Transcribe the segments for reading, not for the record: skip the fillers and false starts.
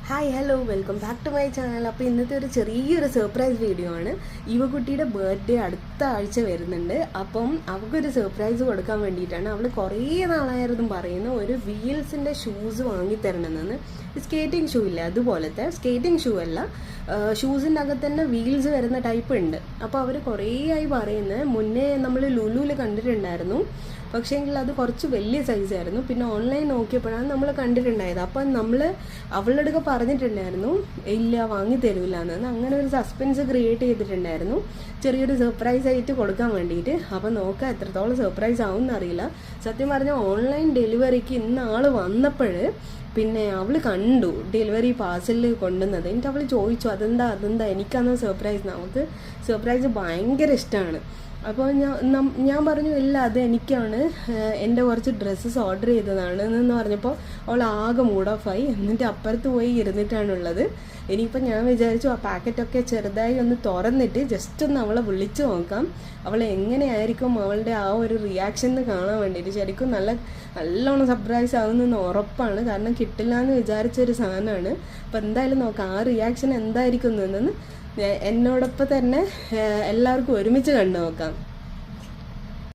Hi hello welcome back to my channel. അപ്പോൾ ഇന്നത്തെ ഒരു ചെറിയൊരു സർപ്രൈസ് വീഡിയോ ആണ്. യുവകുട്ടിയുടെ ബർത്ത്ഡേ അടുത്ത ആഴ്ച വരുന്നുണ്ട്. അപ്പം അവൾക്കൊരു സർപ്രൈസ് കൊടുക്കാൻ വേണ്ടിയിട്ടാണ്. അവൾ കുറേ നാളായിരുന്നു പറയുന്ന ഒരു വീൽസിൻ്റെ ഷൂസ് വാങ്ങിത്തരണമെന്ന്. സ്കേറ്റിംഗ് ഷൂ ഇല്ല, അതുപോലത്തെ സ്കേറ്റിംഗ് ഷൂ അല്ല, ഷൂസിൻ്റെ അകത്ത് തന്നെ വീൽസ് വരുന്ന ടൈപ്പ് ഉണ്ട്. അപ്പോൾ അവർ കുറേ ആയി പറയുന്നത്. മുന്നേ നമ്മൾ ലുലുവിൽ കണ്ടിട്ടുണ്ടായിരുന്നു, പക്ഷേ എങ്കിൽ അത് കുറച്ച് വലിയ സൈസായിരുന്നു. പിന്നെ ഓൺലൈൻ നോക്കിയപ്പോഴാണ് നമ്മൾ കണ്ടിട്ടുണ്ടായത്. അപ്പം നമ്മൾ അവളുടെ അടുക്ക പറഞ്ഞിട്ടുണ്ടായിരുന്നു ഇല്ല വാങ്ങി തരൂല എന്ന്. അങ്ങനെ ഒരു സസ്പെൻസ് ക്രിയേറ്റ് ചെയ്തിട്ടുണ്ടായിരുന്നു ചെറിയൊരു സർപ്രൈസ് ആയിട്ട് കൊടുക്കാൻ വേണ്ടിയിട്ട്. അപ്പം നോക്കാം എത്രത്തോളം സർപ്രൈസ് ആവും എന്നറിയില്ല. സത്യം പറഞ്ഞാൽ ഓൺലൈൻ ഡെലിവറിക്ക് ഇന്ന് ആൾ വന്നപ്പോൾ പിന്നെ അവൾ കണ്ടു ഡെലിവറി പാർസലിൽ കൊണ്ടുവന്നത്. എന്നിട്ട് അവൾ ചോദിച്ചു അതെന്താ എനിക്കാണ് സർപ്രൈസ്. നമുക്ക് സർപ്രൈസ് ഭയങ്കര ഇഷ്ടമാണ്. അപ്പോൾ ഞാൻ പറഞ്ഞു ഇല്ല അത് എനിക്കാണ്, എൻ്റെ കുറച്ച് ഡ്രസ്സസ് ഓർഡർ ചെയ്തതാണ് എന്ന് പറഞ്ഞപ്പോൾ അവൾ ആകെ മൂഡ് ഓഫ് ആയി. എന്നിട്ട് അപ്പുറത്ത് പോയി ഇരുന്നിട്ടാണുള്ളത്. ഇനിയിപ്പോൾ ഞാൻ വിചാരിച്ചു ആ പാക്കറ്റൊക്കെ ചെറുതായി ഒന്ന് തുറന്നിട്ട് ജസ്റ്റ് ഒന്ന് അവളെ വിളിച്ചു നോക്കാം. അവൾ എങ്ങനെയായിരിക്കും അവളുടെ ആ ഒരു റിയാക്ഷൻ എന്ന് കാണാൻ വേണ്ടിയിട്ട്. ശരിക്കും നല്ലോണം സർപ്രൈസ് ആവുന്നെന്ന് ഉറപ്പാണ്, കാരണം കിട്ടില്ല എന്ന് വിചാരിച്ചൊരു സാധനമാണ്. അപ്പോൾ എന്തായാലും നോക്കാം ആ റിയാക്ഷൻ എന്തായിരിക്കും എന്ന് എന്നോടൊപ്പം തന്നെ എല്ലാവർക്കും ഒരുമിച്ച് കണ്ടു നോക്കാം.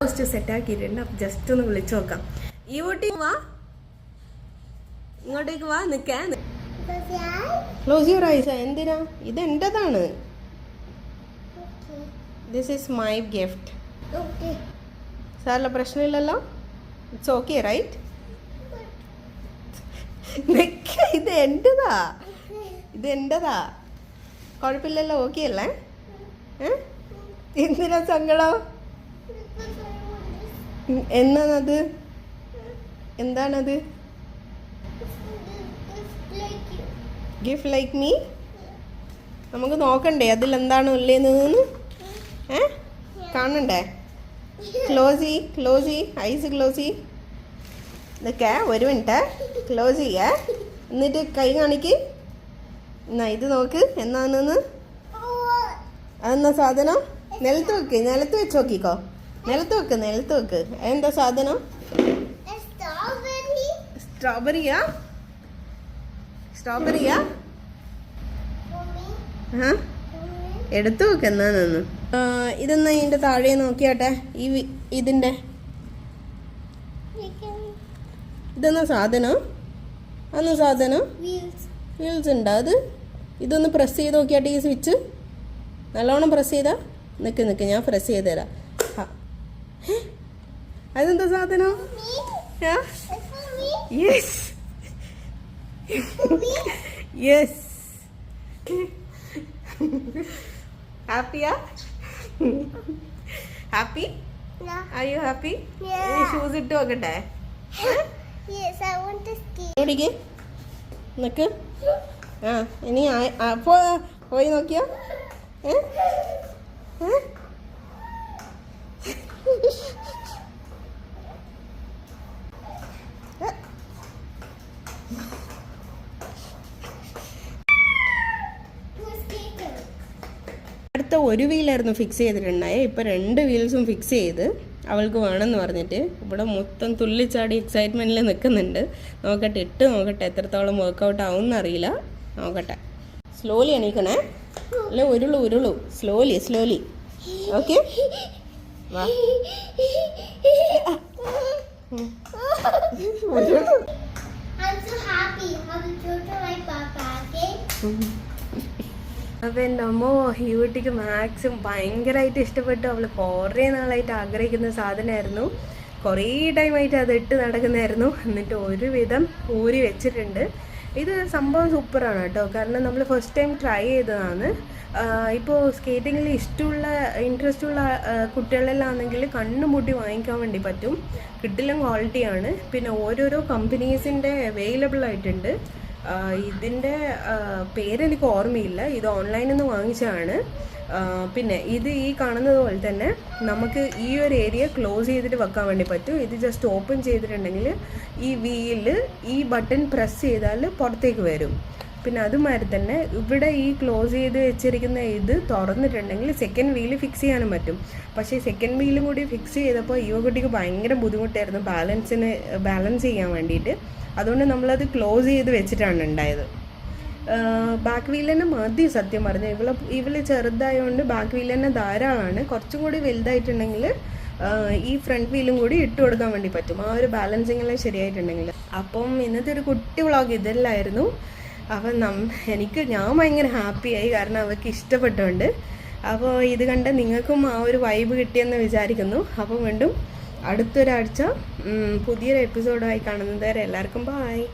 ജസ്റ്റ് സെറ്റാക്കിയിട്ടുണ്ട്. അപ്പം ജസ്റ്റ് ഒന്ന് വിളിച്ചു നോക്കാം. ഈ ഊട്ടി വാ, ഇങ്ങോട്ടേക്ക് വാ, നിൽക്കാൻ. Close your eyes. എന്തിനാ? ഇത് എൻ്റെതാണ്. This is my gift. സാറില്ല പ്രശ്നമില്ലല്ലോ, ഇറ്റ്സ് ഓക്കെ റൈറ്റ്? ഇത് എൻ്റെതാ, കുഴപ്പമില്ലല്ലോ, ഓക്കെ അല്ലേ? എന്തിനാ സങ്കടം? എന്താണത്? Gift like me. നമുക്ക് നോക്കണ്ടേ അതിലെന്താണ് ഉള്ളേന്ന്? കാണണ്ടേ? Close eyes close. ഇതൊക്കെ ഒരു മിനിറ്റ് ക്ലോസ് ചെയ്യേ, എന്നിട്ട് കൈ കാണിക്ക്. എന്നാ ഇത് നോക്ക് എന്നാന്ന്. അതെന്നാ സാധനം? നിലത്ത് വെച്ച് നോക്കിക്കോ. നിലത്ത് വെക്ക്. എന്താ സാധനം? സ്ട്രോബെറിയാ? എടുത്തു വെക്ക് എന്നാന്ന്. ഇതെന്നാ ഇതിൻ്റെ താഴെ നോക്കിയാട്ടെ. ഇതിൻ്റെ ഇതെന്നാ സാധനം? അന്ന് സാധനം വീൽസ് ഉണ്ടോ? ഇതൊന്ന് പ്രസ് ചെയ്ത് നോക്കിയാട്ടെ. ഈ സ്വിച്ച് നല്ലോണം പ്രസ് ചെയ്താ. നിക്ക് ഞാൻ പ്രസ് ചെയ്ത് തരാം. അതെന്താ സാധനം? യെസ് ഹാപ്പിയാ? Happy? Are you happy? Shoes ഇട്ട് നോക്കട്ടെ. ഓടിക്ക് നിക്ക്. ഇനി പോയി നോക്കിയോ? അടുത്ത ഒരു വീലായിരുന്നു ഫിക്സ് ചെയ്തിട്ടുണ്ടായേ. ഇപ്പം 2 വീൽസും ഫിക്സ് ചെയ്ത് അവൾക്ക് വേണമെന്ന് പറഞ്ഞിട്ട് ഇവിടെ മൊത്തം തുള്ളിച്ചാടി എക്സൈറ്റ്മെൻറ്റിൽ നിൽക്കുന്നുണ്ട്. ഇട്ട് നോക്കട്ടെ എത്രത്തോളം വർക്കൗട്ട് ആവും എന്നറിയില്ല. നോക്കട്ടെ. സ്ലോലി എണീക്കണേ, അല്ലെ ഉരുളു. സ്ലോലി. ഓക്കെ വാ. അപ്പം എൻ്റെ അമ്മോ ഈ കുട്ടിക്ക് മാക്സും ഭയങ്കരമായിട്ട് ഇഷ്ടപ്പെട്ടു. അവൾ കുറേ നാളായിട്ട് ആഗ്രഹിക്കുന്ന സാധനമായിരുന്നു. കുറേ ടൈമായിട്ട് അത് ഇട്ട് നടക്കുന്നതായിരുന്നു. എന്നിട്ട് ഒരുവിധം ഊരി വെച്ചിട്ടുണ്ട്. ഇത് സംഭവം സൂപ്പറാണ് കേട്ടോ, കാരണം നമ്മൾ ഫസ്റ്റ് ടൈം ട്രൈ ചെയ്തതാണ്. ഇപ്പോൾ സ്കേറ്റിങ്ങിൽ ഇൻട്രസ്റ്റ് ഉള്ള കുട്ടികളിലാണെങ്കിൽ കണ്ണുമുട്ടി വാങ്ങിക്കാൻ വേണ്ടി പറ്റും. കിട്ടില്ല ക്വാളിറ്റിയാണ്. പിന്നെ ഓരോരോ കമ്പനീസിൻ്റെ അവൈലബിൾ ആയിട്ടുണ്ട്. ഇതിൻ്റെ പേരെനിക്ക് ഓർമ്മയില്ല. ഇത് ഓൺലൈനിൽ നിന്ന് വാങ്ങിച്ചതാണ്. പിന്നെ ഇത് ഈ കാണുന്നത് പോലെ തന്നെ നമുക്ക് ഈ ഒരു ഏരിയ ക്ലോസ് ചെയ്തിട്ട് വെക്കാൻ വേണ്ടി പറ്റും. ഇത് ജസ്റ്റ് ഓപ്പൺ ചെയ്തിട്ടുണ്ടെങ്കിൽ ഈ വീല് ഈ ബട്ടൺ പ്രസ് ചെയ്താൽ പുറത്തേക്ക് വരും. പിന്നെ അതുമാതിരി തന്നെ ഇവിടെ ഈ ക്ലോസ് ചെയ്ത് വെച്ചിരിക്കുന്ന ഇത് തുറന്നിട്ടുണ്ടെങ്കിൽ സെക്കൻഡ് വീല് ഫിക്സ് ചെയ്യാനും പറ്റും. പക്ഷേ സെക്കൻഡ് വീലും കൂടി ഫിക്സ് ചെയ്തപ്പോൾ ഈ കുട്ടിക്ക് ഭയങ്കര ബുദ്ധിമുട്ടായിരുന്നു ബാലൻസ് ചെയ്യാൻ വേണ്ടിയിട്ട്. അതുകൊണ്ട് നമ്മളത് ക്ലോസ് ചെയ്ത് വെച്ചിട്ടാണ് ഉണ്ടായത്. ബാക്ക് വീൽ തന്നെ മതി സത്യം പറഞ്ഞാൽ. ഇവള് ചെറുതായതുകൊണ്ട് ബാക്ക് വീൽ തന്നെ ധാരാളമാണ്. കുറച്ചും കൂടി വലുതായിട്ടുണ്ടെങ്കിൽ ഈ ഫ്രണ്ട് വീലും കൂടി ഇട്ട് കൊടുക്കാൻ വേണ്ടി പറ്റും, ആ ഒരു ബാലൻസിങ്ങെല്ലാം ശരിയായിട്ടുണ്ടെങ്കിൽ. അപ്പം ഇന്നത്തെ ഒരു കുട്ടി വ്ളോഗ് ഇതെല്ലായിരുന്നു. അപ്പം ഞാൻ ഭയങ്കര ഹാപ്പിയായി, കാരണം അവർക്ക് ഇഷ്ടപ്പെട്ടുകൊണ്ട്. അപ്പോൾ ഇത് കണ്ട് നിങ്ങൾക്കും ആ ഒരു വൈബ് കിട്ടിയെന്ന് വിചാരിക്കുന്നു. അപ്പോൾ വീണ്ടും അടുത്തൊരാഴ്ച പുതിയൊരു എപ്പിസോഡായി കാണുന്നത് വരെ എല്ലാവർക്കും ബായ്.